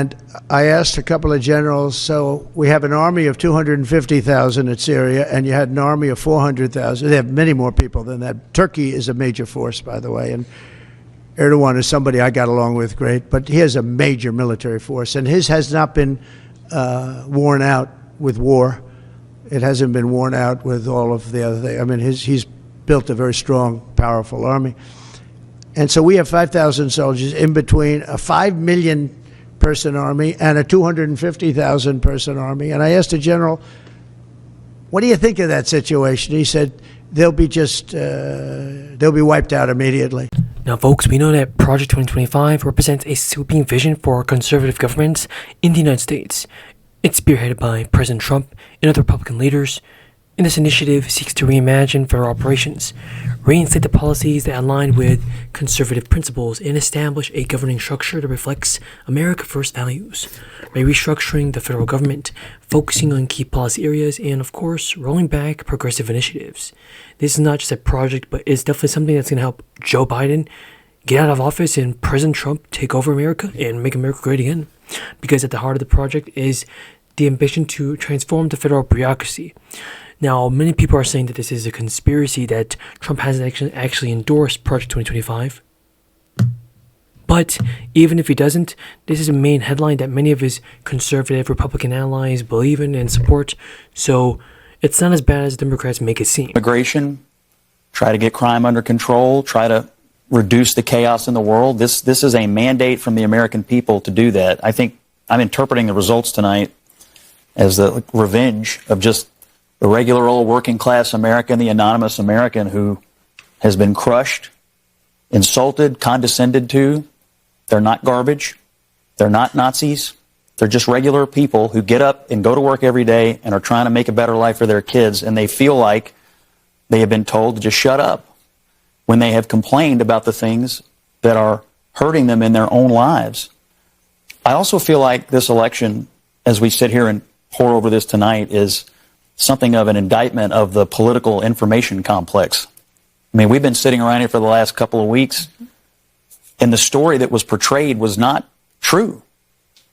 And I asked a couple of generals, so we have an army of 250,000 in Syria, and you had an army of 400,000. They have many more people than that. Turkey is a major force, by the way, and Erdogan is somebody I got along with great, but he has a major military force, and his has not been worn out with war. It hasn't been worn out with all of the other things. I mean, he's built a very strong, powerful army. And so we have 5,000 soldiers in between a 5 million person army and a 250,000 person army. And I asked the general, what do you think of that situation? He said, they'll be wiped out immediately. Now, folks, we know that Project 2025 represents a sweeping vision for conservative governments in the United States. It's spearheaded by President Trump and other Republican leaders, and this initiative seeks to reimagine federal operations, reinstate the policies that align with conservative principles, and establish a governing structure that reflects America First values by restructuring the federal government, focusing on key policy areas, and, of course, rolling back progressive initiatives. This is not just a project, but it's definitely something that's going to help Joe Biden get out of office and President Trump take over America and make America great again. Because at the heart of the project is the ambition to transform the federal bureaucracy. Now, many people are saying that this is a conspiracy, that Trump hasn't actually endorsed Project 2025. But even if he doesn't, this is a main headline that many of his conservative Republican allies believe in and support. So it's not as bad as Democrats make it seem. Immigration, try to get crime under control, try to reduce the chaos in the world. This is a mandate from the American people to do that. I think I'm interpreting the results tonight as the revenge of just the regular old working class American, the anonymous American who has been crushed, insulted, condescended to. They're not garbage. They're not Nazis. They're just regular people who get up and go to work every day and are trying to make a better life for their kids, and they feel like they have been told to just shut up when they have complained about the things that are hurting them in their own lives. I also feel like this election, as we sit here and pour over this tonight, is something of an indictment of the political information complex. I mean, we've been sitting around here for the last couple of weeks, and the story that was portrayed was not true.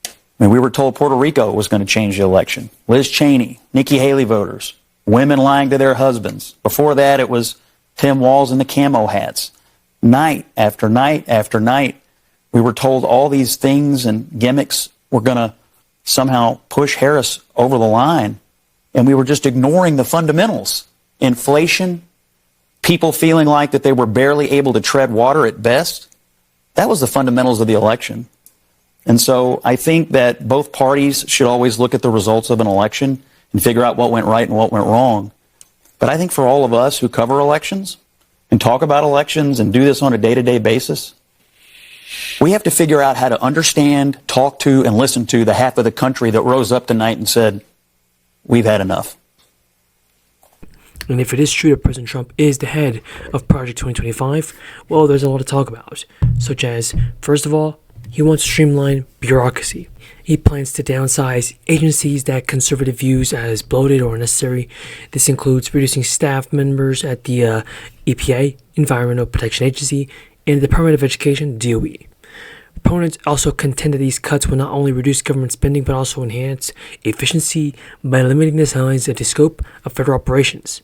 I mean, we were told Puerto Rico was going to change the election. Liz Cheney, Nikki Haley voters, women lying to their husbands. Before that, it was Tim Walz and the camo hats. Night after night after night, we were told all these things and gimmicks were going to somehow push Harris over the line, and we were just ignoring the fundamentals. Inflation, people feeling like that they were barely able to tread water at best. That was the fundamentals of the election. And so I think that both parties should always look at the results of an election and figure out what went right and what went wrong. But I think for all of us who cover elections and talk about elections and do this on a day-to-day basis, we have to figure out how to understand, talk to, and listen to the half of the country that rose up tonight and said, we've had enough. And if it is true that President Trump is the head of Project 2025, well, there's a lot to talk about, such as, first of all, he wants to streamline bureaucracy. He plans to downsize agencies that conservative views as bloated or unnecessary. This includes reducing staff members at the EPA, Environmental Protection Agency, and the Department of Education, DOE. Opponents also contend that these cuts will not only reduce government spending but also enhance efficiency by limiting the size and the scope of federal operations.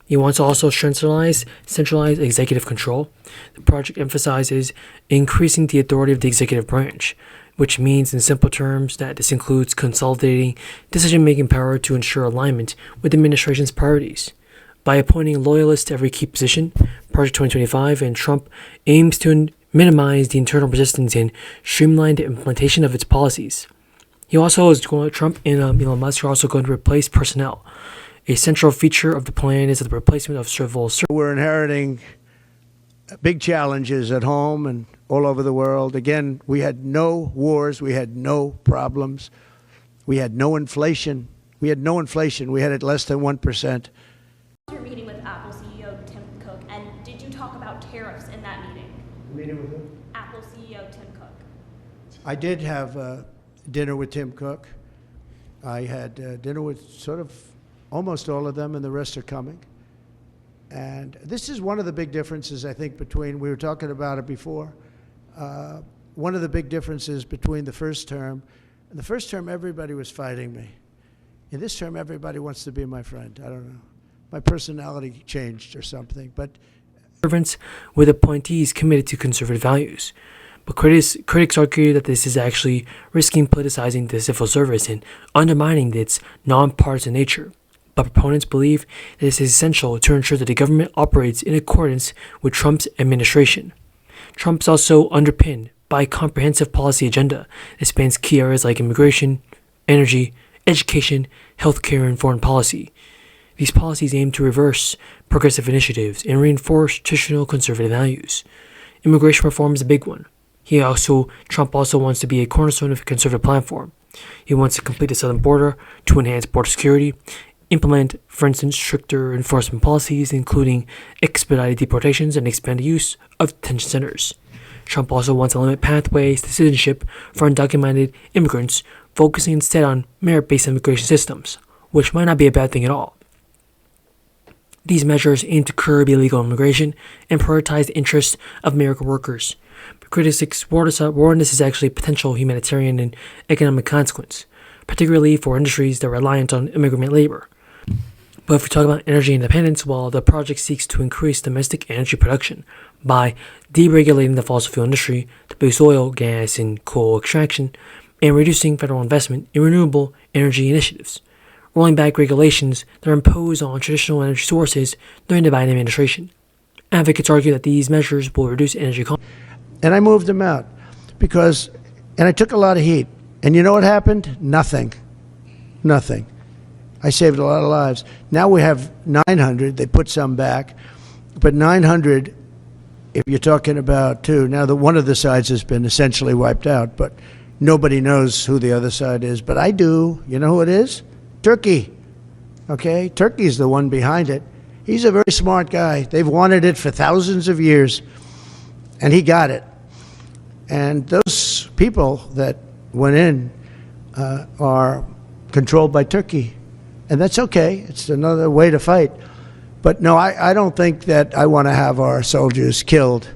He wants to also centralize executive control. The project emphasizes increasing the authority of the executive branch, which means in simple terms that this includes consolidating decision-making power to ensure alignment with the administration's priorities. By appointing loyalists to every key position, Project 2025 and Trump aims to minimize the internal resistance and streamline the implementation of its policies. Trump and Elon Musk are also going to replace personnel. A central feature of the plan is the replacement of civil servants. We're inheriting big challenges at home and all over the world. Again, we had no wars. We had no problems. We had no inflation. We had it less than 1%. Your meeting with Apple CEO Tim Cook, and did you talk about tariffs in that meeting? Meeting with who? Apple CEO Tim Cook. I did have dinner with Tim Cook. I had dinner with sort of almost all of them, and the rest are coming. And this is one of the big differences, I think, between, we were talking about it before, one of the big differences between the first term In the first term, everybody was fighting me. In this term, everybody wants to be my friend. I don't know. My personality changed or something. But servants with appointees committed to conservative values. But critics argue that this is actually risking politicizing the civil service and undermining its nonpartisan nature. But proponents believe that this is essential to ensure that the government operates in accordance with Trump's administration. Trump is also underpinned by a comprehensive policy agenda that spans key areas like immigration, energy, education, healthcare, and foreign policy. These policies aim to reverse progressive initiatives and reinforce traditional conservative values. Immigration reform is a big one. Trump also wants to be a cornerstone of a conservative platform. He wants to complete the southern border to enhance border security, implement, for instance, stricter enforcement policies, including expedited deportations and expand the use of detention centers. Trump also wants to limit pathways to citizenship for undocumented immigrants, focusing instead on merit-based immigration systems, which might not be a bad thing at all. These measures aim to curb illegal immigration and prioritize the interests of American workers. But critics warn this is actually a potential humanitarian and economic consequence, particularly for industries that are reliant on immigrant labor. But if we talk about energy independence, well, the project seeks to increase domestic energy production by deregulating the fossil fuel industry to boost oil, gas, and coal extraction, and reducing federal investment in renewable energy initiatives, rolling back regulations that are imposed on traditional energy sources during the Biden administration. Advocates argue that these measures will reduce energy costs. And I moved them out and I took a lot of heat. And you know what happened? Nothing. I saved a lot of lives. Now we have 900. They put some back. But 900, if you're talking about two, now one of the sides has been essentially wiped out, but nobody knows who the other side is. But I do. You know who it is? Turkey. Okay? Turkey's the one behind it. He's a very smart guy. They've wanted it for thousands of years, and he got it. And those people that went in are controlled by Turkey. And that's okay. It's another way to fight. But no, I don't think that I want to have our soldiers killed.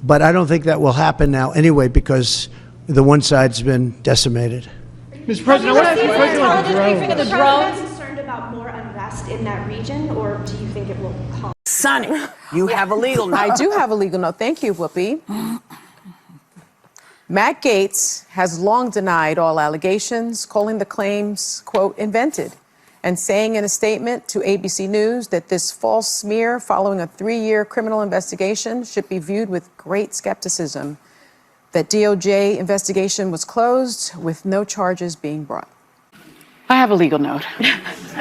But I don't think that will happen now anyway because the one side's been decimated. Mr. President, I want to ask you a question about the drones. Are the drones concerned about more unrest in that region, or do you think it will calm? Sonny, you have a legal note. I do have a legal note. Thank you, Whoopi. Matt Gaetz has long denied all allegations, calling the claims, quote, invented, and saying in a statement to ABC News that this false smear following a 3-year criminal investigation should be viewed with great skepticism, that DOJ investigation was closed with no charges being brought. I have a legal note.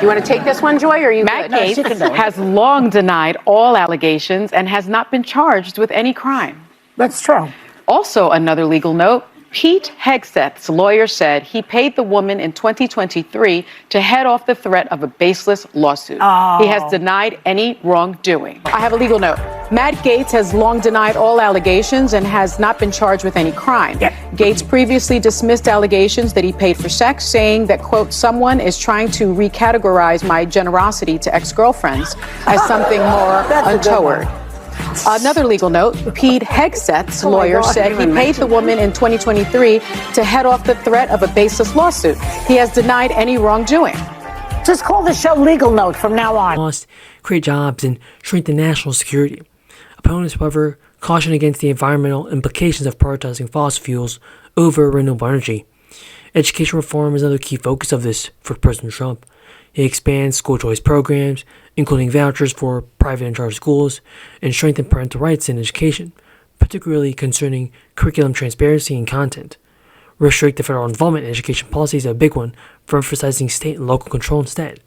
You want to take this one, Joy, or are you Matt good? Gaetz has long denied all allegations and has not been charged with any crime. That's true. Also, another legal note, Pete Hegseth's lawyer said he paid the woman in 2023 to head off the threat of a baseless lawsuit. He has denied any wrongdoing. I have a legal note. Matt Gaetz has long denied all allegations and has not been charged with any crime. Gaetz previously dismissed allegations that he paid for sex, saying that, quote, someone is trying to recategorize my generosity to ex-girlfriends as something more untoward. Another legal note, Pete Hegseth's lawyer said he paid the woman in 2023 to head off the threat of a baseless lawsuit. He has denied any wrongdoing. Just call the show Legal Note from now on. Cost, create jobs, and strengthen national security. Opponents, however, caution against the environmental implications of prioritizing fossil fuels over renewable energy. Education reform is another key focus of this for President Trump. He expands school choice programs, including vouchers for private and charter schools, and strengthen parental rights in education, particularly concerning curriculum transparency and content. Restrict the federal involvement in education policy is a big one for emphasizing state and local control instead.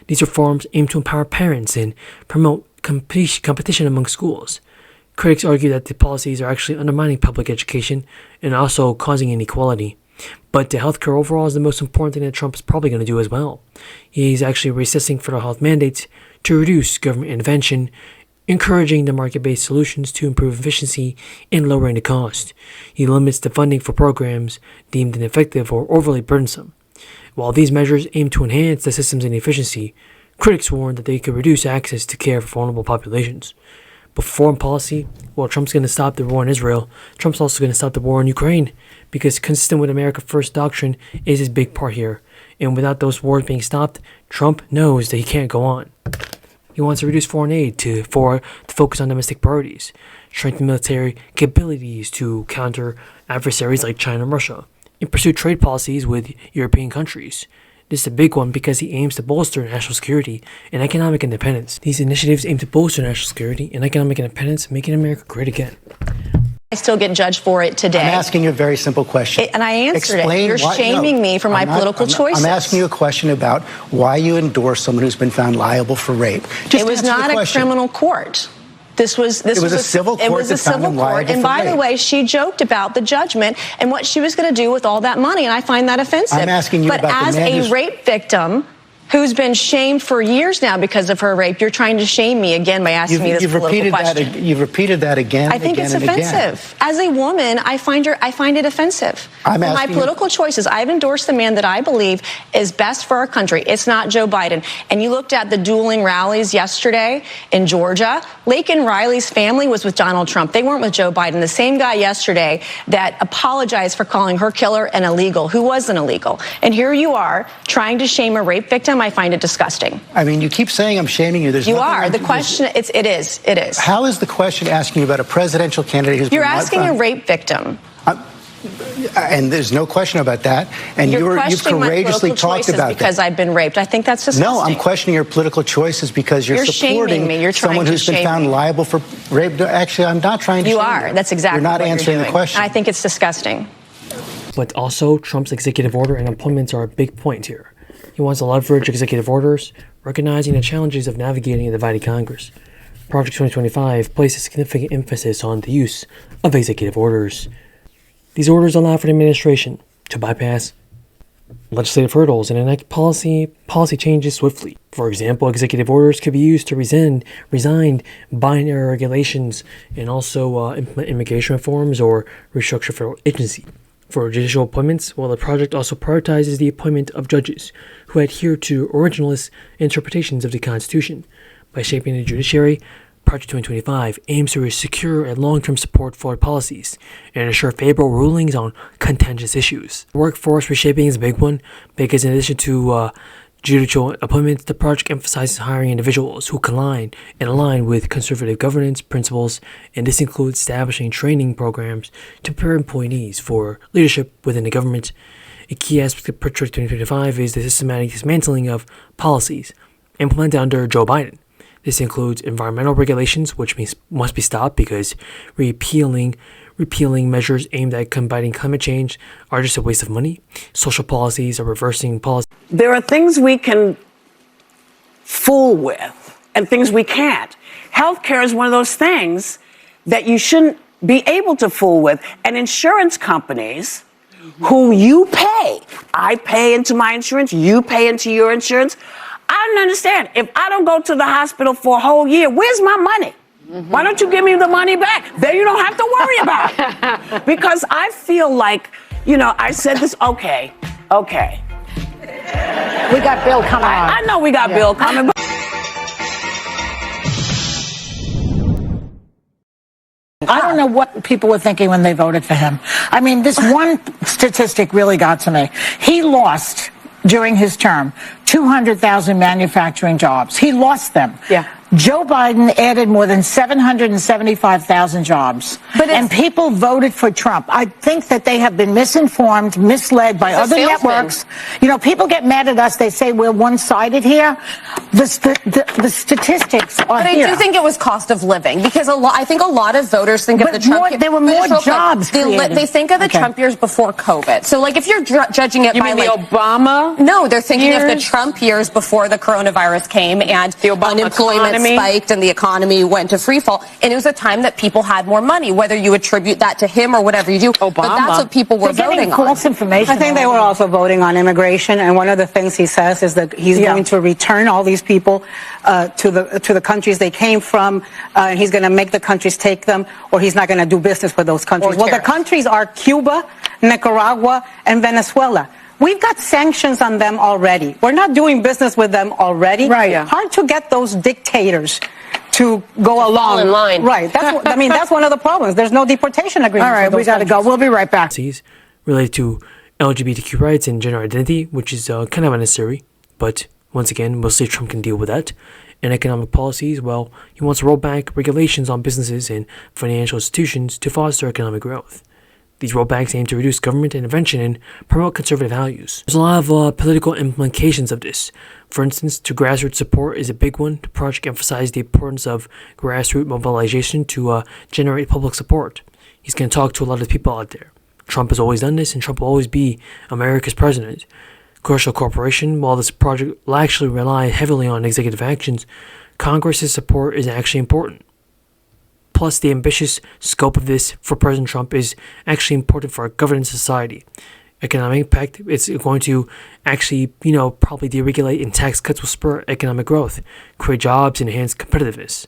These reforms aim to empower parents and promote competition among schools. Critics argue that the policies are actually undermining public education and also causing inequality. But the healthcare overall is the most important thing that Trump is probably going to do as well. He's actually resisting federal health mandates to reduce government intervention, encouraging the market-based solutions to improve efficiency and lowering the cost. He limits the funding for programs deemed ineffective or overly burdensome. While these measures aim to enhance the system's efficiency, critics warn that they could reduce access to care for vulnerable populations. But foreign policy, well, Trump's going to stop the war in Israel. Trump's also going to stop the war in Ukraine because consistent with America First doctrine is his big part here. And without those wars being stopped, Trump knows that he can't go on. He wants to reduce foreign aid to focus on domestic priorities, strengthen military capabilities to counter adversaries like China and Russia, and pursue trade policies with European countries. This is a big one because he aims to bolster national security and economic independence. These initiatives aim to bolster national security and economic independence, making America great again. I still get judged for it today. I'm asking you a very simple question. And I answered Explain it. You're why, shaming me for my political choices. I'm asking you a question about why you endorse someone who's been found liable for rape. Just it was answer the not a question. criminal court. This was a civil court. It was a civil court. And by the way, she joked about the judgment and what she was going to do with all that money, and I find that offensive. I'm asking you but about as the man a rape victim who's been shamed for years now because of her rape, you're trying to shame me again by asking me this political question. You've repeated that again. I think it's offensive. As a woman, I find it offensive. My political choices, I've endorsed the man that I believe is best for our country. It's not Joe Biden. And you looked at the dueling rallies yesterday in Georgia. Laken Riley's family was with Donald Trump. They weren't with Joe Biden. The same guy yesterday that apologized for calling her killer an illegal, who wasn't illegal. And here you are trying to shame a rape victim. I find it disgusting. I mean, you keep saying I'm shaming you. You are. The question, it is. How is the question asking you about a presidential candidate who's You're asking a rape victim. And there's no question about that. And you've courageously talked about that. Because I've been raped. I think that's disgusting. No, I'm questioning your political choices because you're supporting shaming me. You're someone who's been found liable for rape. Actually, I'm not trying to shame you. You are. That's exactly what you're doing. You're not answering the question. I think it's disgusting. But also, Trump's executive order and appointments are a big point here. He wants to leverage executive orders, recognizing the challenges of navigating a divided Congress. Project 2025 places significant emphasis on the use of executive orders. These orders allow for the administration to bypass legislative hurdles and enact policy changes swiftly. For example, executive orders could be used to resign binary regulations and also implement immigration reforms or restructure federal agency. For judicial appointments, the project also prioritizes the appointment of judges who adhere to originalist interpretations of the Constitution. By shaping the judiciary, Project 2025 aims to secure a long-term support for policies and ensure favorable rulings on contentious issues. Workforce reshaping is a big one because in addition to judicial appointments, the project emphasizes hiring individuals who can align with conservative governance principles, and this includes establishing training programs to prepare employees for leadership within the government. A key aspect of Project 2025 is the systematic dismantling of policies implemented under Joe Biden. This includes environmental regulations, which must be stopped because repealing measures aimed at combating climate change are just a waste of money. Social policies are reversing policies. There are things we can fool with and things we can't. Healthcare is one of those things that you shouldn't be able to fool with. And insurance companies who you pay, I pay into my insurance, you pay into your insurance. I don't understand. If I don't go to the hospital for a whole year, where's my money? Why don't you give me the money back? Then you don't have to worry about it. Because I feel like, I said this, okay. We got Bill coming on. I know we got Bill coming. But I don't know what people were thinking when they voted for him. I mean, this one statistic really got to me. He lost, during his term, 200,000 manufacturing jobs. He lost them. Yeah. Joe Biden added more than 775,000 jobs. And people voted for Trump. I think that they have been misinformed, misled by other networks. People get mad at us. They say we're one-sided here. The statistics are here. But I do think it was cost of living because I think a lot of voters think of the Trump years. There were more jobs created. They think of the Trump years before COVID. So, if you're judging it by the Obama? No, they're thinking of the Trump years before the coronavirus came and the unemployment spiked and the economy went to free fall. And it was a time that people had more money, whether you attribute that to him or whatever you do. Obama. But that's what people were voting on. False information. I think they were also voting on immigration. And one of the things he says is that he's going to return all these people to the countries they came from. And he's going to make the countries take them, or he's not going to do business with those countries. Well, the countries are Cuba, Nicaragua, and Venezuela. We've got sanctions on them already. We're not doing business with them already. Right. Hard to get those dictators to go along in line. Right. That's one of the problems. There's no deportation agreement. All right, we got to go. We'll be right back. Related to LGBTQ rights and gender identity, which is kind of unnecessary, but once again, we'll see if Trump can deal with that. And economic policies, well, he wants to roll back regulations on businesses and financial institutions to foster economic growth. These rollbacks aim to reduce government intervention and promote conservative values. There's a lot of political implications of this. For instance, to grassroots support is a big one. The project emphasized the importance of grassroots mobilization to generate public support. He's going to talk to a lot of people out there. Trump has always done this, and Trump will always be America's president. Commercial corporation, while this project will actually rely heavily on executive actions, Congress's support is actually important. Plus, the ambitious scope of this for President Trump is actually important for our governing society. Economic impact, it's going to actually, probably deregulate, and tax cuts will spur economic growth, create jobs, and enhance competitiveness.